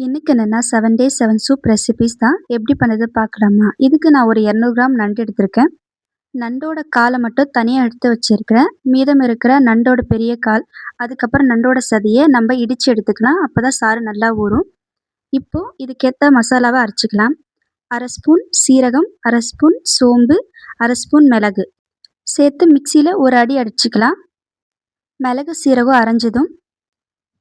இன்னைக்கு என்னன்னா 7 days 7 soup recipes தான். எப்படி பண்ணது பார்க்கலாமா? இதுக்கு நான் ஒரு 200 கிராம் நண்டு எடுத்திருக்கேன். நண்டோட கால மட்டும் தனியா எடுத்து வச்சிருக்கிறேன். மீதம் இருக்கிற நண்டோட பெரிய கால், அதுக்கப்புறம் நண்டோட சதைய நம்ம இடிச்சு எடுத்துக்கலாம். அப்பதான் சாறு நல்லா ஊறும். இப்போ இதுக்கேத்த மசாலாவ அரைச்சுக்கலாம். 1/2 ஸ்பூன் சீரகம், 1/2 ஸ்பூன் சோம்பு, 1/2 ஸ்பூன் மிளகு சேர்த்து மிக்ஸியில ஒரு அடி அடிச்சுக்கலாம். மிளகு, சீரகம் அரைஞ்சதும்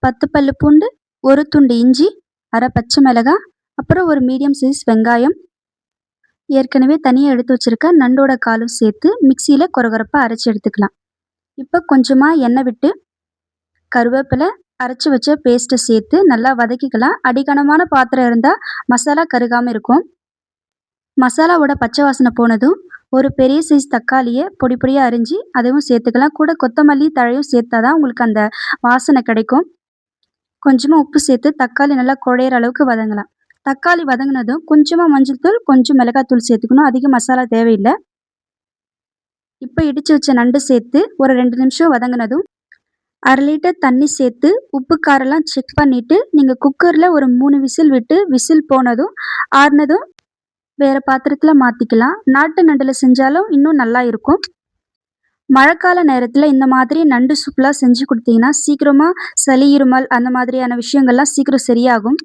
10 பல்லு பூண்டு, 1 துண்டு இஞ்சி, 1/2 பச்சை மிளகாய், அப்புறம் ஒரு மீடியம் சைஸ் வெங்காயம், ஏற்கனவே தனியா எடுத்து வச்சிருக்க நண்டோட காலும் சேர்த்து மிக்ஸியில கொரகொரப்பா அரைச்சு எடுத்துக்கலாம். இப்போ கொஞ்சமா எண்ணெய் விட்டு கருவேப்பிலை, அரைச்சு வச்ச பேஸ்ட்டை சேர்த்து நல்லா வதக்கிக்கலாம். அடிகனமான பாத்திரம் இருந்தா மசாலா கருகாம இருக்கும். மசாலாவோட பச்சை வாசனை போனதும் ஒரு பெரிய சைஸ் தக்காளியை பொடி பொடியா அரிஞ்சு அதையும் சேர்த்துக்கலாம். கூட கொத்தமல்லி தழையும் சேர்த்தாதான் உங்களுக்கு அந்த வாசனை கிடைக்கும். கொஞ்சமா உப்பு சேர்த்து தக்காளி நல்லா குழையிற அளவுக்கு வதங்கலாம். தக்காளி வதங்கினதும் கொஞ்சமா மஞ்சள் தூள், கொஞ்சம் மிளகாத்தூள் சேர்த்துக்கணும். அதிக மசாலா தேவையில்லை. இப்போ இடிச்சு வச்ச நண்டு சேர்த்து ஒரு 2 நிமிஷம் வதங்கினதும் 1/2 லிட்டர் தண்ணி சேர்த்து உப்பு காரெல்லாம் செக் பண்ணிட்டு நீங்கள் குக்கரில் ஒரு 3 விசில் விட்டு விசில் போனதும் ஆறுனதும் வேற பாத்திரத்தில் மாற்றிக்கலாம். நாட்டு நண்டில் செஞ்சாலும் இன்னும் நல்லா இருக்கும். மழைக்கால நேரத்தில் இந்த மாதிரி நண்டு சூப்லாம் செஞ்சு கொடுத்தீங்கன்னா சீக்கிரமாக சளி, இருமல் அந்த மாதிரியான விஷயங்கள்லாம் சீக்கிரம் சரியாகும்.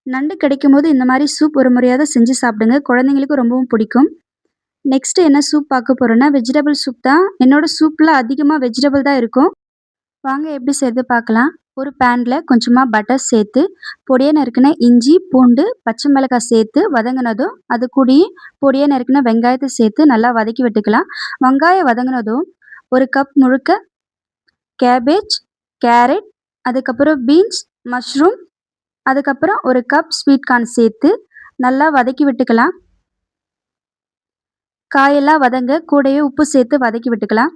நண்டு கிடைக்கும்போது இந்த மாதிரி சூப் ஒரு முறையாவது செஞ்சு சாப்பிடுங்க. குழந்தைங்களுக்கு ரொம்பவும் பிடிக்கும். நெக்ஸ்ட் என்ன சூப் பார்க்க போறோம்னா வெஜிடபிள் சூப் தான். என்னோட சூப்ல அதிகமா வெஜிடபிள் தான் இருக்கும். வாங்க எப்படி செய்றது பார்க்கலாம். ஒரு பேன்ல கொஞ்சமா பட்டர் சேர்த்து பொடியா நறுக்கின இஞ்சி, பூண்டு, பச்சை மிளகாய் சேர்த்து வதங்கினதும் அது கூடயே பொடியா நறுக்கின வெங்காயத்தை சேர்த்து நல்லா வதக்கி விட்டுக்கலாம். வெங்காயம் வதங்கினதும் ஒரு கப் முழுக்க கேபேஜ், கேரட், அதுக்கப்புறம் பீன்ஸ், மஷ்ரூம், அதுக்கப்புறம் ஒரு கப் ஸ்வீட் கார்ன் சேர்த்து நல்லா வதக்கி விட்டுக்கலாம். காயெல்லாம் வதங்க கூடயே உப்பு சேர்த்து வதக்கி விட்டுக்கலாம்.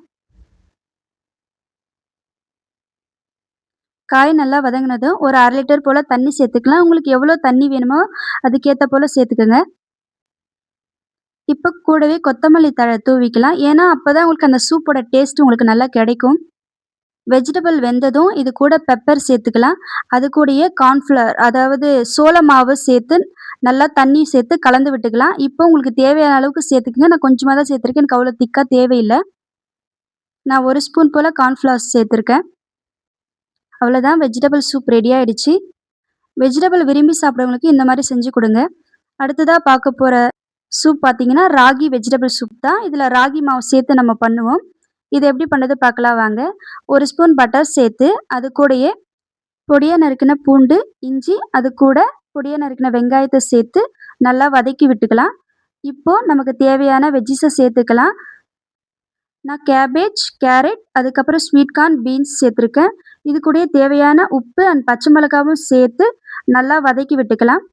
காய் நல்லா வதங்கினதும் ஒரு 1/2 லிட்டர் போல் தண்ணி சேர்த்துக்கலாம். உங்களுக்கு எவ்வளோ தண்ணி வேணுமோ அதுக்கேற்ற போல் சேர்த்துக்கோங்க. இப்போ கூடவே கொத்தமல்லி தழை தூவிக்கலாம். ஏன்னா அப்போ தான் உங்களுக்கு அந்த சூப்போட டேஸ்ட் உங்களுக்கு நல்லா கிடைக்கும். வெஜிடபிள் வெந்ததும் இது கூட பெப்பர் சேர்த்துக்கலாம். அது கூடயே கார்ன்ஃப்ளவர் அதாவது சோள மாவு சேர்த்து நல்லா தண்ணி சேர்த்து கலந்து விட்டுக்கலாம். இப்போ உங்களுக்கு தேவையான அளவுக்கு சேர்த்துக்கங்க. நான் கொஞ்சமாக தான் சேர்த்துருக்கேன். எனக்கு அவ்வளோ திக்காக தேவையில்லை. நான் 1 ஸ்பூன் போல் கார்ன்ஃப்ளவர் சேர்த்துருக்கேன். அவ்வளோதான், வெஜிடபிள் சூப் ரெடி ஆயிடுச்சு. வெஜிடபிள் விரும்பி சாப்பிட்றவங்களுக்கு இந்த மாதிரி செஞ்சு கொடுங்க. அடுத்ததாக பார்க்க போகிற சூப் பார்த்தீங்கன்னா ராகி வெஜிடபிள் சூப் தான். இதில் ராகி மாவு சேர்த்து நம்ம பண்ணுவோம். இது எப்படி பண்ணது பார்க்கலாம் வாங்க. 1 ஸ்பூன் பட்டர் சேர்த்து அது கூடயே பொடியா நறுக்கின பூண்டு, இஞ்சி, அது கூட பொடியா நறுக்கின வெங்காயத்தை சேர்த்து நல்லா வதக்கி விட்டுக்கலாம். இப்போ நமக்கு தேவையான வெஜ்ஜிஸை சேர்த்துக்கலாம். நான் கேபேஜ், கேரட், அதுக்கப்புறம் ஸ்வீட் கார்ன், பீன்ஸ் சேர்த்துருக்கேன். இது கூடயே தேவையான உப்பு அண்ட் பச்சை மிளகாவும் சேர்த்து நல்லா வதக்கி விட்டுக்கலாம்.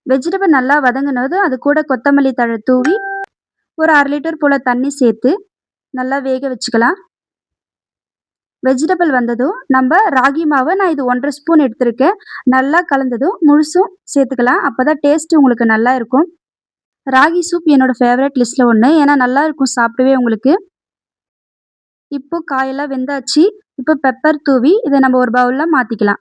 வெஜிடபிள் நல்லா வதங்கினது அது கூட கொத்தமல்லி தழை தூவி ஒரு 1/2 லிட்டர் போல் தண்ணி சேர்த்து நல்லா வேக வச்சுக்கலாம். வெஜிடபிள் வந்ததும் நம்ம ராகி மாவை நான் இது 1/2 ஸ்பூன் எடுத்திருக்கேன். நல்லா கலந்ததும் முழுசும் சேர்த்துக்கலாம். அப்போ தான் டேஸ்ட்டு உங்களுக்கு நல்லா இருக்கும். ராகி சூப் என்னோட ஃபேவரட் லிஸ்ட்டில் ஒன்று. ஏன்னா நல்லா இருக்கும் சாப்பிடவே உங்களுக்கு. இப்போ காயெல்லாம் வெந்தாச்சு. இப்போ பெப்பர் தூவி இதை நம்ம ஒரு பவுலில் மாற்றிக்கலாம்.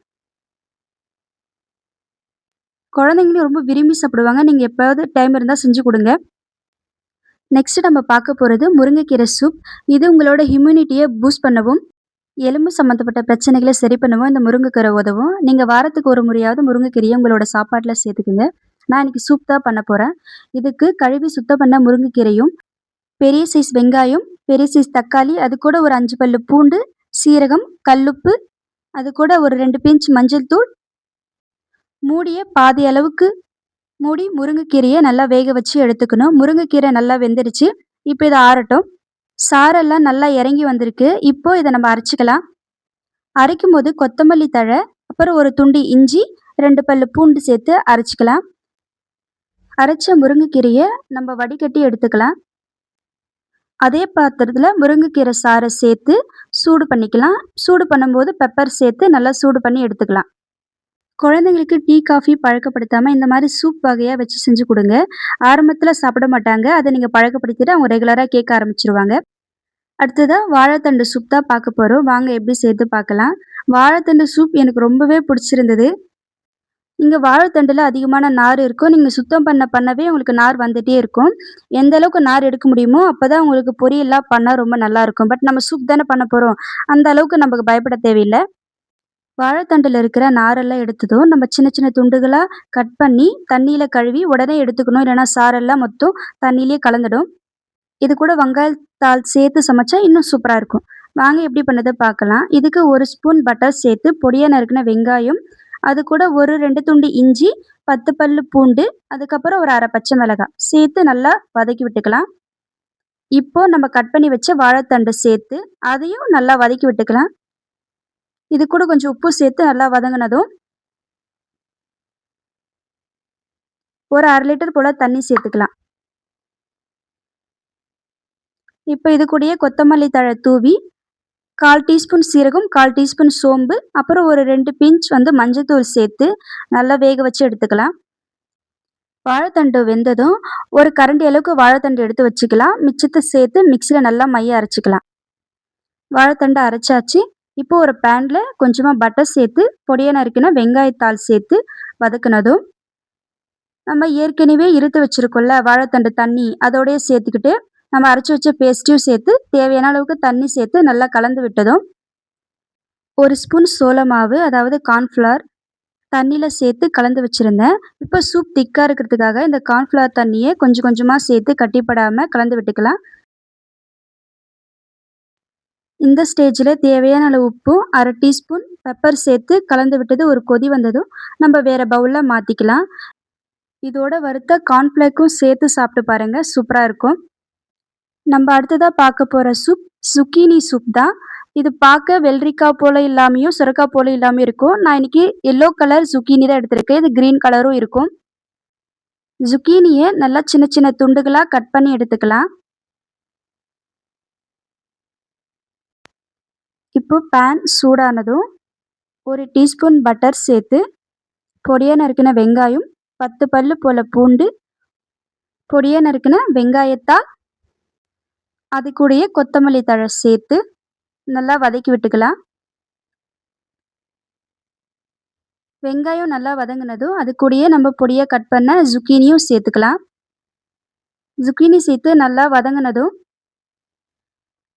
குழந்தைங்களும் ரொம்ப விரும்பி சாப்பிடுவாங்க. நீங்கள் எப்போயாவது டைம் இருந்தால் செஞ்சு கொடுங்க. நெக்ஸ்ட் நம்ம பார்க்க போகிறது முருங்கைக்கீரை சூப். இது உங்களோட இம்யூனிட்டியை பூஸ்ட் பண்ணவும் எலும்பு சம்மந்தப்பட்ட பிரச்சனைகளை சரி பண்ணவும் இந்த முருங்கைக்கீரை உதவும். நீங்கள் வாரத்துக்கு ஒரு முறையாவது முருங்கைக்கீரையை உங்களோட சாப்பாட்டில் சேர்த்துக்குங்க. நான் இன்னைக்கு சூப் தான் பண்ண போகிறேன். இதுக்கு கழுவி சுத்தம் பண்ண முருங்கைக்கீரையும், பெரிய சைஸ் வெங்காயம், பெரிய சைஸ் தக்காளி, அது கூட ஒரு 5 பல்லு பூண்டு, சீரகம், கல்லுப்பு, அது கூட ஒரு 2 பிஞ்ச் மஞ்சள் தூள், மூடிய பாதி அளவுக்கு மூடி முருங்கைக்கீரையை நல்லா வேக வச்சு எடுத்துக்கணும். முருங்கைக்கீரை நல்லா வெந்துடுச்சு. இப்போ இதை ஆறட்டும். சாரெல்லாம் நல்லா இறங்கி வந்திருக்கு. இப்போ இதை நம்ம அரைச்சிக்கலாம். அரைக்கும் போது கொத்தமல்லி தழை, அப்புறம் ஒரு துண்டு இஞ்சி, 2 பல்லு பூண்டு சேர்த்து அரைச்சிக்கலாம். அரைச்ச முருங்கைக்கீரையை நம்ம வடிகட்டி எடுத்துக்கலாம். அதே பாத்திரத்தில் முருங்கைக்கீரை சாறை சேர்த்து சூடு பண்ணிக்கலாம். சூடு பண்ணும்போது பெப்பர் சேர்த்து நல்லா சூடு பண்ணி எடுத்துக்கலாம். குழந்தைங்களுக்கு டீ, காஃபி பழக்கப்படுத்தாமல் இந்த மாதிரி சூப் வகையாக வச்சு செஞ்சு கொடுங்க. ஆரம்பத்தில் சாப்பிட மாட்டாங்க. அதை நீங்கள் பழக்கப்படுத்திட்டு அவங்க ரெகுலராக கேட்க ஆரம்பிச்சிருவாங்க. அடுத்ததாக வாழைத்தண்டு சூப் தான் பார்க்க போகிறோம். வாங்க எப்படி செய்து பார்க்கலாம். வாழைத்தண்டு சூப் எனக்கு ரொம்பவே பிடிச்சிருந்தது. இங்க வாழைத்தண்டுல அதிகமான நார் இருக்கும். நீங்க சுத்தம் பண்ணவே உங்களுக்கு நார் வந்துட்டே இருக்கும். எந்த அளவுக்கு நார் எடுக்க முடியுமோ, அப்பதான் உங்களுக்கு பொரியல்லாம் பண்ணா ரொம்ப நல்லாருக்கும். பட் நம்ம சூப் தானே பண்ண போறோம். அந்த அளவுக்கு நமக்கு பயப்பட தேவையில்ல. வாழைத்தண்டுல இருக்கிற நாரெல்லாம் எடுத்ததும், நம்ம சின்ன சின்ன துண்டுகளா கட் பண்ணி, தண்ணீல கழுவி உடனே எடுத்துக்கணும். இல்லன்னா சாரெல்லாம் மொத்தம் தண்ணீலயே கலந்துடும். இது கூட வெங்காயத்தாள் சேர்த்து சமைச்சா இன்னும் சூப்பரா இருக்கும். வாங்க எப்படி பண்ணத பார்க்கலாம். இதுக்கு 1 ஸ்பூன் பட்டர் சேர்த்து பொடியா நறுக்குன வெங்காயம், அது கூட ஒரு 2 துண்டு இஞ்சி, 10 பல்லு பூண்டு, அதுக்கப்புறம் ஒரு 1/2 பச்சை மிளகாய் சேர்த்து நல்லா வதக்கி விட்டுக்கலாம். இப்போ நம்ம கட் பண்ணி வச்ச வாழைத்தண்டு சேர்த்து, அதையும் நல்லா வதக்கி விட்டுக்கலாம். இது கூட கொஞ்சம் உப்பு சேர்த்து நல்லா வதங்குனதும், ஒரு 1/2 லிட்டர் போல தண்ணி சேர்த்துக்கலாம். இப்போ இது கூடயே கொத்தமல்லி தழை தூவி 1/4 டீஸ்பூன் சீரகம், 1/4 டீஸ்பூன் சோம்பு, அப்புறம் ஒரு 2 பிஞ்ச் மஞ்சத்தூள் சேர்த்து நல்லா வேக வச்சு எடுத்துக்கலாம். வாழைத்தண்டு வெந்ததும், ஒரு கரண்டி அளவுக்கு வாழைத்தண்டு எடுத்து வச்சுக்கலாம். மிச்சத்த சேர்த்து மிக்ஸில நல்லா மைய அரைச்சுக்கலாம். வாழைத்தண்டு அரைச்சாச்சு. இப்போ ஒரு பேன்ல கொஞ்சமா பட்டர் சேர்த்து, பொடியா நறுக்கின வெங்காயத்தாள் சேர்த்து வதக்குனதும், நம்ம ஏற்கனவே இறுத்து வச்சிருக்கோம்ல வாழைத்தண்டு தண்ணி, அதோடயே சேர்த்துக்கிட்டு, நம்ம அரைச்சு வச்ச பேஸ்ட்டையும் சேர்த்து, தேவையான அளவுக்கு தண்ணி சேர்த்து நல்லா கலந்து விட்டதும், 1 ஸ்பூன் சோள மாவு, அதாவது கார்ன்ஃப்ளவர் தண்ணீல சேர்த்து கலந்து வச்சிருந்தேன். இப்போ சூப் திக்கா இருக்கிறதுக்காக இந்த கார்ன்ஃப்ளவர் தண்ணிய கொஞ்சம் கொஞ்சமா சேர்த்து கட்டிப்படாம கலந்து விட்டுக்கலாம். இந்த ஸ்டேஜ்ல தேவையான அளவு உப்பும், 1/2 டீஸ்பூன் பெப்பர் சேர்த்து கலந்து விட்டது ஒரு கொதி வந்ததும், நம்ம வேற பவுல்ல மாத்திக்கலாம். இதோட வறுத்த கார்ன்ஃப்ளேக்கும் சேர்த்து சாப்பிட்டு பாருங்க. சூப்பரா இருக்கும். நம்ம அடுத்ததா பார்க்க போற சூப் சுக்கீனி சூப் தான். இது பார்க்க வெள்ளரிக்காய் போல இல்லாமயும், சுரைக்காய் போல இல்லாமயும் இருக்கும். நான் இன்னைக்கு எல்லோ கலர் சுக்கீனி தான் எடுத்திருக்கேன். இது கிரீன் கலரும் இருக்கும். சுக்கீனிய நல்லா சின்ன சின்ன துண்டுகளா கட் பண்ணி எடுத்துக்கலாம். இப்போ பேன் சூடானதும் 1 டீஸ்பூன் பட்டர் சேர்த்து, பொடியா நறுக்கின வெங்காயம், 10 பல்லு போல பூண்டு, பொடியா நறுக்கின வெங்காயத்தாள், அது கூடயே கொத்தமல்லி தழை சேர்த்து நல்லா வதக்கி விட்டுக்கலாம். வெங்காயம் நல்லா வதங்குனதும், அது கூடயே நம்ம பொடியா கட் பண்ண zucchiniயும் சேர்த்துக்கலாம். zucchini சேர்த்து நல்லா வதங்குனதும்,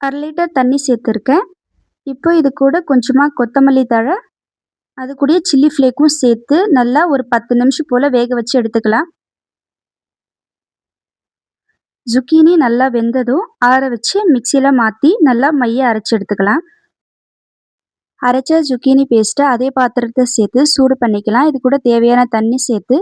1/2 லிட்டர் தண்ணி சேர்த்துருக்கேன். இப்போ இது கூட கொஞ்சமா கொத்தமல்லி தழை, அது கூடயே சில்லி ஃப்ளேக்கும் சேர்த்து நல்லா ஒரு 10 நிமிஷம் போல வேக வச்சு எடுத்துக்கலாம். zucchini நல்லா வெந்ததும் ஆற வச்சு மிக்ஸில மாத்தி நல்லா மைய அரைச்சு எடுத்துக்கலாம். அரைச்ச zucchini பேஸ்ட்டை அதே பாத்திரத்தை சேர்த்து சூடு பண்ணிக்கலாம். இது கூட தேவையான தண்ணி சேர்த்து,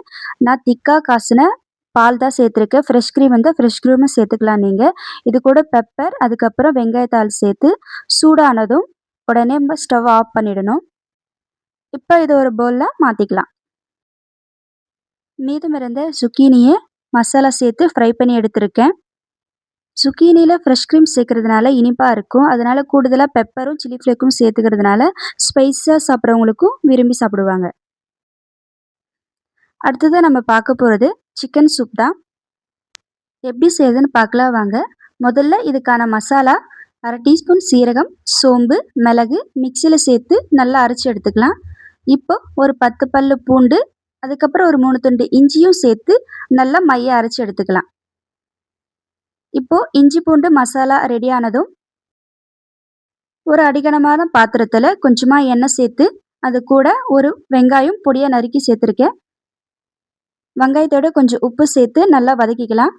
நான் திக்கா காய்ச்சின பால் தான் சேர்த்துருக்கேன். ஃப்ரெஷ் க்ரீம் இருந்தால் ஃப்ரெஷ் க்ரீமும் சேர்த்துக்கலாம் நீங்கள். இது கூட பெப்பர், அதுக்கப்புறம் வெங்காயத்தாள் சேர்த்து சூடானதும் உடனே நம்ம ஸ்டவ் ஆஃப் பண்ணிடணும். இப்போ இது ஒரு பவுலில் மாற்றிக்கலாம். மீதம் இருந்த zucchiniயை மசாலா சேர்த்து ஃப்ரை பண்ணி எடுத்திருக்கேன். சுக்கீனியில் ஃப்ரெஷ் க்ரீம் சேர்க்கறதுனால இனிப்பாக இருக்கும். அதனால கூடுதலாக பெப்பரும் சில்லி ஃப்ளேக்கும் சேர்த்துக்கிறதுனால ஸ்பைஸாக சாப்பிட்றவங்களுக்கும் விரும்பி சாப்பிடுவாங்க. அடுத்ததாக நம்ம பார்க்க போகிறது சிக்கன் சூப் தான். எப்படி செய்யுதுன்னு பார்க்கலாம் வாங்க. முதல்ல இதுக்கான மசாலா 1/2 டீஸ்பூன் சீரகம், சோம்பு, மிளகு மிக்சியில் சேர்த்து நல்லா அரைச்சி எடுத்துக்கலாம். இப்போ ஒரு 10 பல்லு பூண்டு, அதுக்கப்புறம் ஒரு 3 துண்டு இஞ்சியும் சேர்த்து நல்லா மைய அரைச்சி எடுத்துக்கலாம். இப்போ இஞ்சி பூண்டு மசாலா ரெடி ஆனதும், ஒரு அடிகனமான பாத்திரத்துல கொஞ்சமா எண்ணெய் சேர்த்து, அது கூட ஒரு வெங்காயம் பொடியா நறுக்கி சேர்த்துருக்கேன். வெங்காயத்தோட கொஞ்சம் உப்பு சேர்த்து நல்லா வதக்கிக்கலாம்.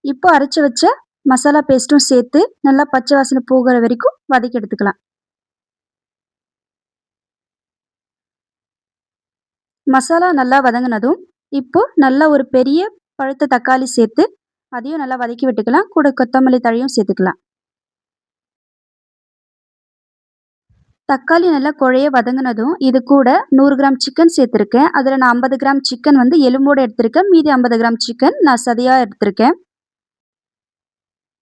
இப்போ அரைச்சு வச்ச மசாலா பேஸ்ட்டும் சேர்த்து நல்லா பச்சை வாசனை போகிற வரைக்கும் வதக்கி எடுத்துக்கலாம். மசாலா நல்லா வதங்கினதும், இப்போ நல்லா ஒரு பெரிய பழுத்த தக்காளி சேர்த்து அதையும் நல்லா வதக்கி விட்டுக்கலாம். கூட கொத்தமல்லி தழையும் சேர்த்துக்கலாம். தக்காளி நல்லா குழைய வதங்கினதும், இது கூட 100 கிராம் சிக்கன் சேர்த்துருக்கேன். அதில் நான் 50 கிராம் சிக்கன் வந்து எலும்போடு எடுத்திருக்கேன். மீதி 50 கிராம் சிக்கன் நான் சதையாக எடுத்திருக்கேன்.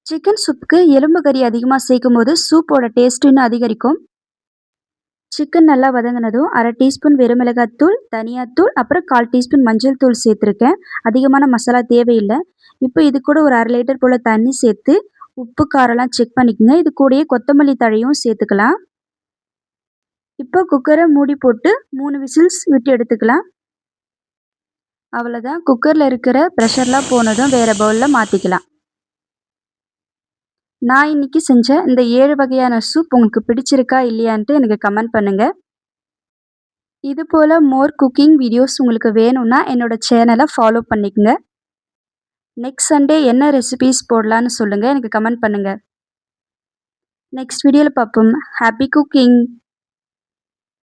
சிக்கன் சூப்புக்கு எலும்பு கறி அதிகமாக சேர்க்கும் போது சூப்போட டேஸ்ட் இன்னும் அதிகரிக்கும். சிக்கன் நல்லா வதங்கினதும் 1/2 டீஸ்பூன் வெறுமிளகாத்தூள், தனியாத்தூள், அப்புறம் 1/4 டீஸ்பூன் மஞ்சள் தூள் சேர்த்துருக்கேன். அதிகமான மசாலா தேவையில்லை. இப்போ இது கூட ஒரு 1/2 லிட்டர் போல் தண்ணி சேர்த்து உப்பு காரம்லாம் செக் பண்ணிக்கோங்க. இது கூடயே கொத்தமல்லி தழையும் சேர்த்துக்கலாம். இப்போ குக்கரை மூடி போட்டு 3 விசில்ஸ் விட்டு எடுத்துக்கலாம். அவ்வளோதான். குக்கரில் இருக்கிற ப்ரெஷர்லாம் போனதும் வேறு பவுலில் மாற்றிக்கலாம். நான் இன்னைக்கு செஞ்ச இந்த 7 வகையான சூப் உங்களுக்கு பிடிச்சிருக்கா இல்லையான்ட்டு எனக்கு கமெண்ட் பண்ணுங்கள். இது போல் மோர் குக்கிங் வீடியோஸ் உங்களுக்கு வேணும்னா என்னோட சேனலை ஃபாலோ பண்ணிக்கங்க. நெக்ஸ்ட் சண்டே என்ன ரெசிபீஸ் போடலான்னு சொல்லுங்கள், எனக்கு கமெண்ட் பண்ணுங்கள். நெக்ஸ்ட் வீடியோவில் பார்ப்போம். Happy cooking!